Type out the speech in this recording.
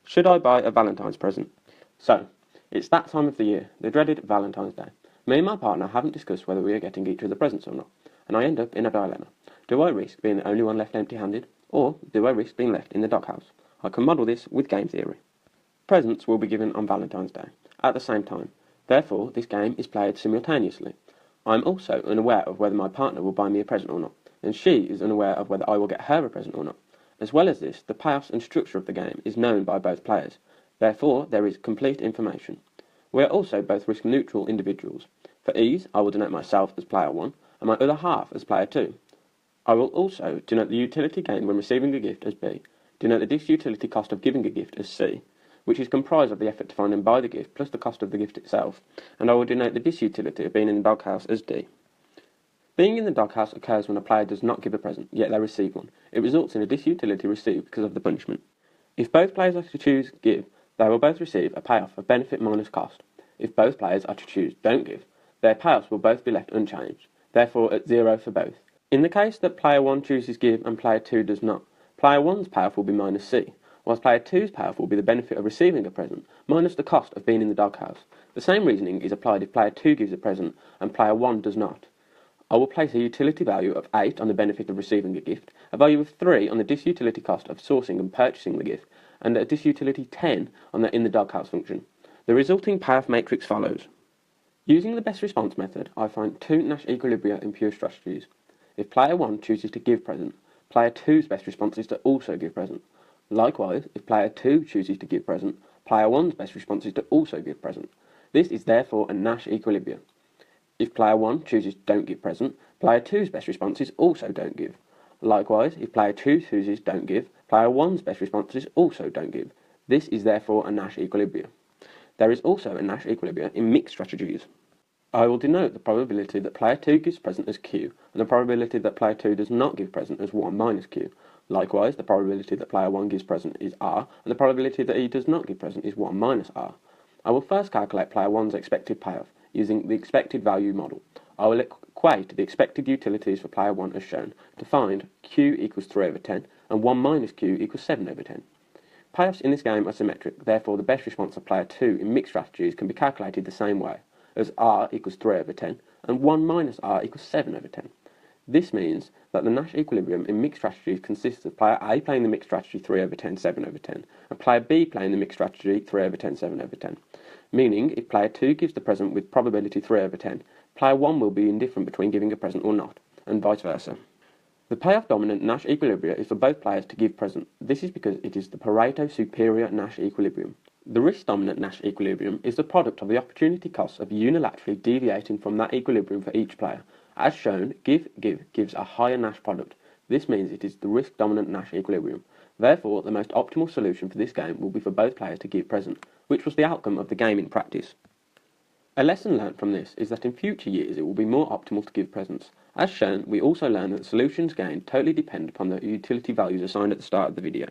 Should I buy a Valentine's present? So, it's that time of the year, the dreaded Valentine's Day. Me and my partner haven't discussed whether we are getting each other presents or not, and I end up in a dilemma. Do I risk being the only one left empty-handed, or do I risk being left in the doghouse? I can model this with game theory. Presents will be given on Valentine's Day, at the same time. Therefore, this game is played simultaneously. I am also unaware of whether my partner will buy me a present or not, and she is unaware of whether I will get her a present or not. As well as this, the payoffs and structure of the game is known by both players. Therefore, there is complete information. We are also both risk-neutral individuals. For ease, I will denote myself as player 1, and my other half as player 2. I will also denote the utility gained when receiving a gift as B, denote the disutility cost of giving a gift as C, which is comprised of the effort to find and buy the gift plus the cost of the gift itself, and I will denote the disutility of being in the doghouse as D. Being in the doghouse occurs when a player does not give a present, yet they receive one. It results in a disutility received because of the punishment. If both players are to choose give, they will both receive a payoff of benefit minus cost. If both players are to choose don't give, their payoffs will both be left unchanged, therefore at 0 for both. In the case that player 1 chooses give and player 2 does not, player 1's payoff will be minus C, whilst player 2's payoff will be the benefit of receiving a present, minus the cost of being in the doghouse. The same reasoning is applied if player 2 gives a present and player 1 does not. I will place a utility value of 8 on the benefit of receiving a gift, a value of 3 on the disutility cost of sourcing and purchasing the gift, and a disutility 10 on the in the doghouse function. The resulting payoff matrix follows. Using the best response method, I find two Nash equilibria in pure strategies. If player 1 chooses to give present, player 2's best response is to also give present. Likewise, if player 2 chooses to give present, player 1's best response is to also give present. This is therefore a Nash equilibrium. If player 1 chooses don't give present, player 2's best response is also don't give. Likewise, if player 2 chooses don't give, player 1's best response is also don't give. This is therefore a Nash equilibrium. There is also a Nash equilibrium in mixed strategies. I will denote the probability that player 2 gives present as Q, and the probability that player 2 does not give present as 1 minus Q. Likewise, the probability that player 1 gives present is R, and the probability that he does not give present is 1 minus R. I will first calculate player 1's expected payoff, using the expected value model. I will equate the expected utilities for player 1 as shown to find Q equals 3 over 10 and 1 minus Q equals 7 over 10. Payoffs in this game are symmetric, therefore the best response of player 2 in mixed strategies can be calculated the same way, as R equals 3 over 10 and 1 minus R equals 7 over 10. This means that the Nash equilibrium in mixed strategies consists of player A playing the mixed strategy 3 over 10, 7 over 10, and player B playing the mixed strategy 3 over 10, 7 over 10. Meaning, if player 2 gives the present with probability 3 over 10, player 1 will be indifferent between giving a present or not, and vice versa. The payoff dominant Nash equilibrium is for both players to give present. This is because it is the Pareto superior Nash equilibrium. The risk dominant Nash equilibrium is the product of the opportunity costs of unilaterally deviating from that equilibrium for each player. As shown, give gives a higher Nash product. This means it is the risk dominant Nash equilibrium. Therefore, the most optimal solution for this game will be for both players to give present, which was the outcome of the game in practice. A lesson learnt from this is that in future years it will be more optimal to give presents. As shown, we also learn that the solutions gained totally depend upon the utility values assigned at the start of the video.